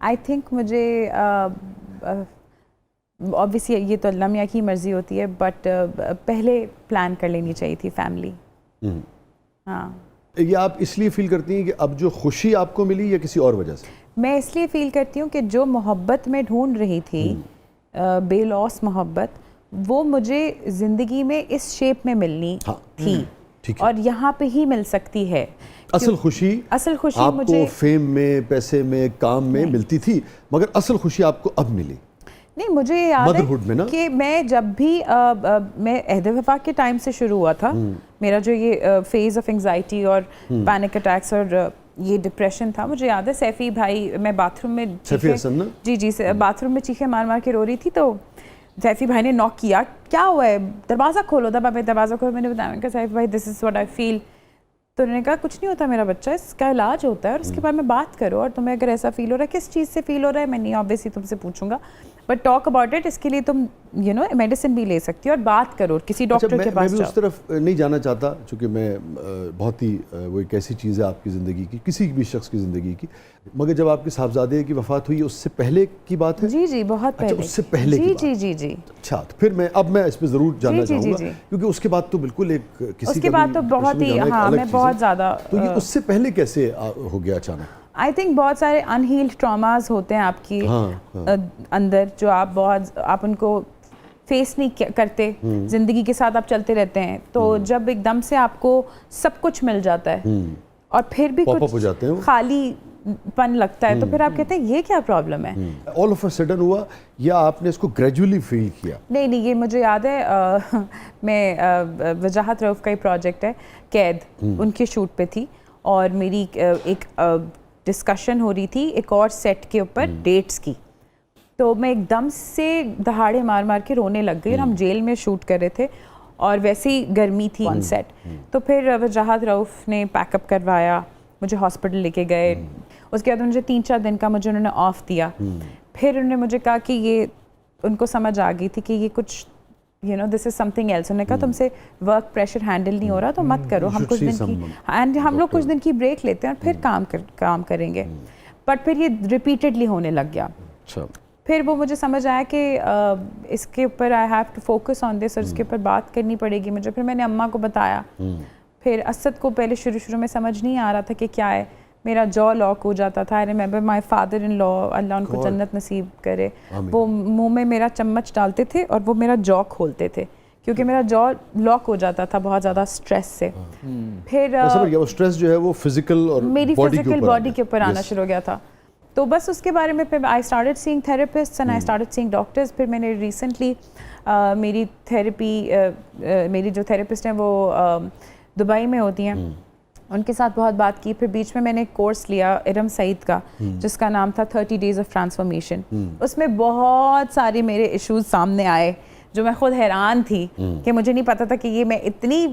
I think مجھے obviously یہ تو اللہ میاں کی مرضی ہوتی ہے, بٹ پہلے پلان کر لینی چاہیے تھی فیملی. ہاں, یہ آپ اس لیے فیل کرتی ہیں کہ اب جو خوشی آپ کو ملی یا کسی اور وجہ سے؟ میں اس لیے فیل کرتی ہوں کہ جو محبت میں ڈھونڈ رہی تھی, بے لوس محبت, وہ مجھے زندگی میں اس شیپ میں ملنی تھی, اور یہاں پہ ہی مل سکتی ہے. اصل خوشی آپ کو فیم میں, پیسے میں, کام میں ملتی تھی, مگر اصل خوشی آپ کو اب ملی. نہیں, مجھے یاد ہے کہ میں جب بھی میں عہد وفاق کے ٹائم سے شروع ہوا تھا میرا جو یہ فیز آف انگزائٹی اور پینک اٹیکس اور یہ ڈپریشن تھا, مجھے یاد ہے سیفی بھائی, میں باتھ روم میں جی باتھ روم میں چیخیں مار مار کے رو رہی تھی, تو سیفی بھائی نے ناک کیا, کیا ہوا ہے, دروازہ کھولو. تب میں دروازہ کھولو, میں نے بتایا کہ سیفی بھائی دس از واٹ آئی فیل. تو انہوں نے کہا کچھ نہیں ہوتا میرا بچہ, اس کا علاج ہوتا ہے اور اس کے بارے میں بات کرو, اور تمہیں اگر ایسا فیل ہو رہا ہے, کس چیز سے فیل ہو رہا ہے, میں نہیں آبویسلی تم سے پوچھوں گا, بٹ ٹاک اباؤٹ اٹ. اس کے لیے تم میڈیسن بھی لے سکتی ہو اور بات کرو کسی ڈاکٹر کے پاس. میں بھی اس طرف نہیں جانا چاہتا, چونکہ میں بہت ہی وہ ایک ایسی چیز ہے آپ کی زندگی کی, کسی بھی شخص کی زندگی کی, مگر جب آپ کے صاحبزادے کی وفات ہوئی اس سے پہلے کی بات ہے؟ جی بہت پہلے. اس سے پہلے کی بات. جی. اچھا, تو پھر میں اس پہ ضرور جاننا چاہوں گا, کیونکہ اس کے بعد تو بالکل ایک اس کے بعد تو بہت ہی, ہاں میں بہت زیادہ. تو یہ اس سے پہلے کیسے ہو گیا اچانک؟ آئی تھنک بہت سارے انہیلڈ ٹراماز ہوتے ہیں آپ کی اندر, جو آپ ان کو فیس نہیں کرتے, زندگی کے ساتھ آپ چلتے رہتے ہیں, تو جب ایک دم سے آپ کو سب کچھ مل جاتا ہے اور پھر بھی کچھ خالی پن لگتا ہے, تو پھر آپ کہتے ہیں یہ کیا پرابلم ہے. آل آف اے سڈن ہوا یا آپ نے اس کو گریجولی فیل کیا؟ نہیں, یہ مجھے یاد ہے, میں وجاہت رؤف کا ہی پروجیکٹ ہے قید, ان کے شوٹ پہ تھی, اور میری ایک ڈسکشن ہو رہی تھی ایک اور سیٹ کے اوپر ڈیٹس کی, تو میں ایک دم سے دہاڑے مار مار کے رونے لگ گئی, اور ہم جیل میں شوٹ کر رہے تھے اور ویسے ہی گرمی تھی آن سیٹ. تو پھر وجاہت رؤف نے پیک اپ کروایا, مجھے ہاسپٹل لے کے گئے, اس کے بعد مجھے 3-4 دن کا انہوں نے آف دیا. پھر انہوں نے مجھے کہا کہ یہ ان کو سمجھ آ گئی تھی کہ یہ کچھ دس از سم تھنگ ایلس. انہوں نے کہا تم سے ورک پریشر ہینڈل نہیں ہو رہا تو مت کرو, ہم کچھ دن کی ہم لوگ کچھ دن کی بریک لیتے ہیں اور پھر کام کریں گے. بٹ پھر یہ ریپیٹڈلی ہونے لگ گیا. پھر وہ مجھے سمجھ آیا کہ اس کے اوپر I have to focus on this, اور اس کے اوپر بات کرنی پڑے گی مجھے. پھر میں نے اماں کو بتایا, پھر اسد کو پہلے شروع میں سمجھ نہیں آ رہا تھا کہ کیا ہے, میرا جو لاک ہو جاتا تھا. I remember my father in لا, اللہ ان کو جنت نصیب کرے, وہ منہ میں میرا چمچ ڈالتے تھے اور وہ میرا جو کھولتے تھے, کیونکہ میرا جو لاک ہو جاتا تھا بہت زیادہ اسٹریس سے. پھر وہ اسٹریس جو ہے وہ فزیکل اور میری فزیکل باڈی کے اوپر آنا شروع ہو گیا تھا. تو بس اس کے بارے میں پھر I started seeing therapist and I started seeing doctors. پھر میں نے ریسنٹلی میری تھراپی, میری جو تھراپسٹ ہیں وہ دبئی میں ہوتی ہیں, ان کے ساتھ بہت بات کی. پھر بیچ میں میں نے ایک کورس لیا ارم سعید کا, جس کا نام تھا 30 Days of Transformation. اس میں بہت سارے میرے ایشوز سامنے آئے جو میں خود حیران تھی کہ مجھے نہیں پتا تھا کہ یہ میں اتنی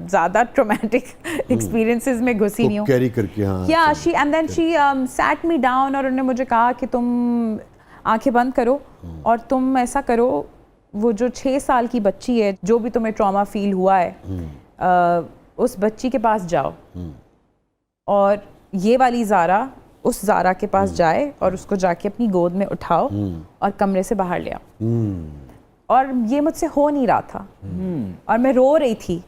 زیادہ ٹرومیٹک ایکسپیرینسز میں گھسی نہیں ہوں کیری کر کے. And then she sat me down, اور انہوں نے مجھے کہا کہ تم آنکھیں بند کرو اور تم ایسا کرو, وہ جو 6 سال کی بچی ہے جو بھی تمہیں ٹراما فیل ہوا ہے, اس بچی کے پاس جاؤ, اور یہ والی زارا اس زارا کے پاس جائے اور اس کو جا کے اپنی گود میں اٹھاؤ اور کمرے سے باہر لے آؤ. اور یہ مجھ سے ہو نہیں رہا تھا, اور میں رو رہی تھی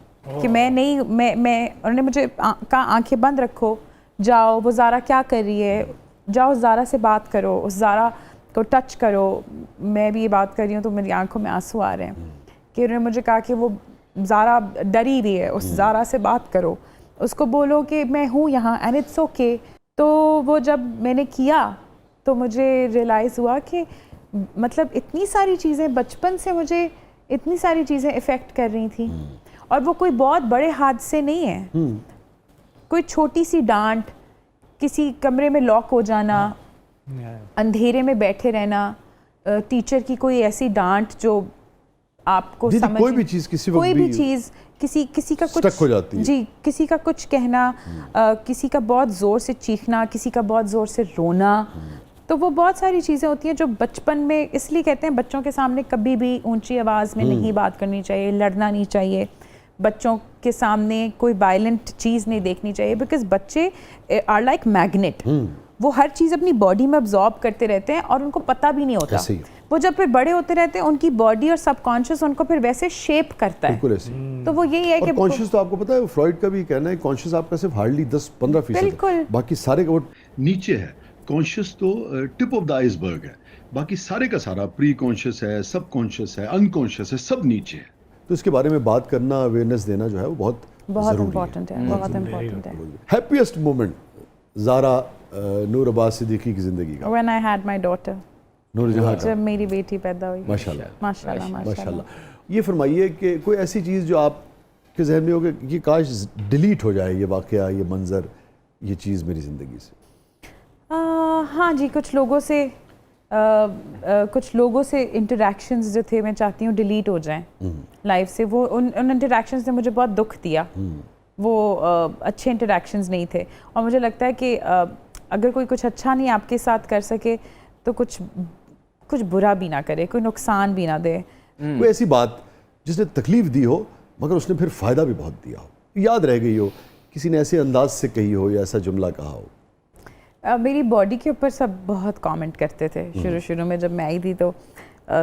کہ میں نہیں, میں انہوں نے مجھے کہا آنکھیں بند رکھو, جاؤ, وہ زارا کیا کر رہی ہے, جاؤ اس زارا سے بات کرو, اس زارا کو ٹچ کرو. میں بھی یہ بات کر رہی ہوں تو میری آنکھوں میں آنسو آ رہے ہیں کہ انہوں نے مجھے کہا کہ وہ زارا ڈری ہوئی ہے, اس زارا سے بات کرو, اس کو بولو کہ میں ہوں یہاں اینڈ اٹس اوکے. تو وہ جب میں نے کیا تو مجھے ریئلائز ہوا کہ مطلب اتنی ساری چیزیں بچپن سے مجھے اتنی ساری چیزیں افیکٹ کر رہی تھیں, اور وہ کوئی بہت بڑے حادثے نہیں ہیں, کوئی چھوٹی سی ڈانٹ, کسی کمرے میں لاک ہو جانا, اندھیرے میں بیٹھے رہنا, ٹیچر کی کوئی ایسی ڈانٹ جو آپ کو سمجھ, کوئی بھی چیز کسی کا کچھ جی کسی کا کچھ کہنا, کسی کا بہت زور سے چیخنا, کسی کا بہت زور سے رونا. تو وہ بہت ساری چیزیں ہوتی ہیں جو بچپن میں, اس لیے کہتے ہیں بچوں کے سامنے کبھی بھی اونچی آواز میں نہیں بات کرنی چاہیے, لڑنا نہیں چاہیے, بچوں کے سامنے کوئی وائلنٹ چیز نہیں دیکھنی چاہیے, بیکاز بچے آر لائک میگنیٹ, وہ ہر چیز اپنی باڈی میں ابزارب کرتے رہتے ہیں اور ان کو پتہ بھی نہیں ہوتا. ایسے ہی وہ جب پھر بڑے ہوتے رہتے ہیں ان کی باڈی اور سب کانشیس ان کو پھر ویسے شیپ کرتا ہے. بالکل ایسے. تو وہ یہی ہے کہ کانشیس تو آپ کو پتہ ہے فرائڈ کا بھی کہنا ہے کانشیس آپ کا صرف ہارڈلی 10-15% بالکل باقی سارے کا وہ نیچے ہے. کانشیس تو ٹپ آف دا آئس برگ ہے, باقی سارے کا سارا پری کانشیس ہے, سب کانشیس ہے, انکانشیس ہے, سب نیچے ہے. تو اس کے بارے میں بات کرنا اویئرنیس دینا جو ہے وہ بہت ضروری امپورٹنٹ ہے, بہت امپورٹنٹ ہے. ہیپیسٹ مومنٹ زارا نور عباس صدیقی کی زندگی کا. When I had my daughter, نور جہاں کا. جب میری بیٹی پیدا ہوئی. ماشاءاللہ ماشاءاللہ ماشاءاللہ. یہ فرمائیے کہ کوئی ایسی چیز جو آپ کے ذہن میں ہو کہ یہ کاش ڈیلیٹ ہو جائے یہ واقعہ, یہ منظر, یہ چیز میری زندگی سے. ہاں جی, کچھ لوگوں سے انٹریکشنز جو تھے میں چاہتی ہوں ڈیلیٹ ہو جائیں لائف سے. وہ ان انٹریکشنز نے مجھے بہت دکھ دیا, وہ اچھے انٹریکشنز نہیں تھے. اور مجھے لگتا ہے کہ اگر کوئی کچھ اچھا نہیں آپ کے ساتھ کر سکے تو کچھ برا بھی نہ کرے, کوئی نقصان بھی نہ دے. کوئی ایسی بات جس نے تکلیف دی ہو مگر اس نے پھر فائدہ بھی بہت دیا ہو, یاد رہ گئی ہو, کسی نے ایسے انداز سے کہی ہو یا ایسا جملہ کہا ہو. میری باڈی کے اوپر سب بہت کامنٹ کرتے تھے شروع میں جب میں آئی تھی, تو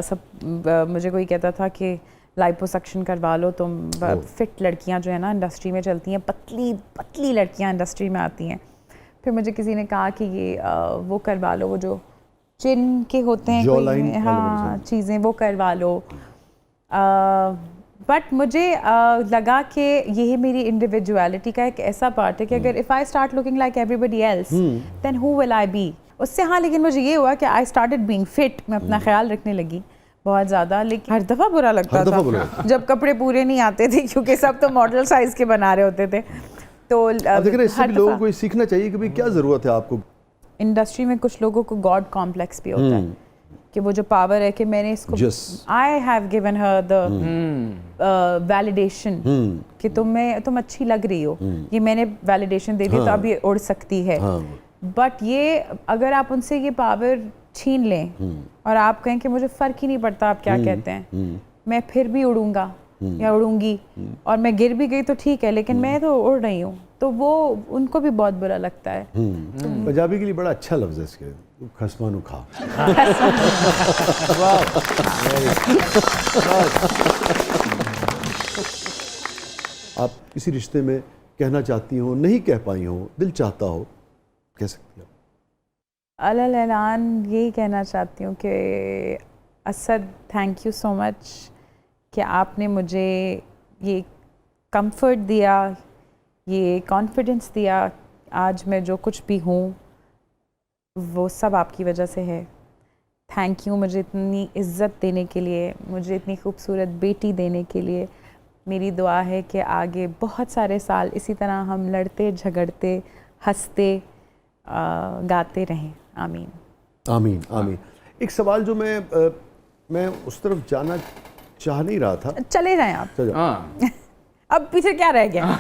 سب مجھے کوئی کہتا تھا کہ لائپوسکشن کروا لو تم, فٹ لڑکیاں جو ہے نا انڈسٹری میں چلتی ہیں, پتلی لڑکیاں انڈسٹری میں آتی ہیں. پھر مجھے کسی نے کہا کہ یہ وہ کروا لو, وہ جو چن کے ہوتے ہیں ہاں چیزیں وہ کروا لو. بٹ مجھے لگا کہ یہی میری انڈیویجویلٹی کا ایک ایسا پارٹ ہے کہ اگر if I start looking like everybody else then who will I be. اس سے ہاں, لیکن مجھے یہ ہوا کہ I started being fit, میں اپنا خیال رکھنے لگی بہت زیادہ. لیکن ہر دفعہ برا لگتا تھا جب کپڑے پورے نہیں آتے تھے, کیونکہ سب تو ماڈل سائز کے بنا رہے ہوتے تھے. تو دیکھ رہے اس سے لوگوں کو سیکھنا چاہیے کہ کیا ضرورت ہے آپ کو. انڈسٹری میں کچھ لوگوں کو گاڈ کمپلیکس بھی ہوتا ہے کہ وہ جو پاور ہے کہ میں نے اس کو I have given her the validation کہ تم اچھی لگ رہی ہو, یہ میں نے ویلیڈیشن دے دی تو اب یہ اڑ سکتی ہے. بٹ یہ اگر آپ ان سے یہ پاور چھین لیں اور آپ کہیں کہ مجھے فرق ہی نہیں پڑتا آپ کیا کہتے ہیں, میں پھر بھی اڑوں گا یا اڑوں گی, اور میں گر بھی گئی تو ٹھیک ہے لیکن میں تو اڑ رہی ہوں, تو وہ ان کو بھی بہت برا لگتا ہے. پنجابی کے لیے بڑا اچھا لفظ ہے اس کے, خسمانو کھا. آپ کسی رشتے میں کہنا چاہتی ہوں, نہیں کہہ پائی ہوں, دل چاہتا ہو, کہہ سکتی ہیں. اعلان یہی کہنا چاہتی ہوں کہ اسد تھینک یو سو مچ کہ آپ نے مجھے یہ کمفرٹ دیا, یہ کانفیڈنس دیا. آج میں جو کچھ بھی ہوں وہ سب آپ کی وجہ سے ہے. تھینک یو مجھے اتنی عزت دینے کے لیے, مجھے اتنی خوبصورت بیٹی دینے کے لیے. میری دعا ہے کہ آگے بہت سارے سال اسی طرح ہم لڑتے جھگڑتے ہنستے گاتے رہیں. آمین آمین آمین. ایک سوال جو میں اس طرف جانا چاہ نہیں رہا تھا. چلے جائیں آپ, اب پیچھے کیا رہ گیا.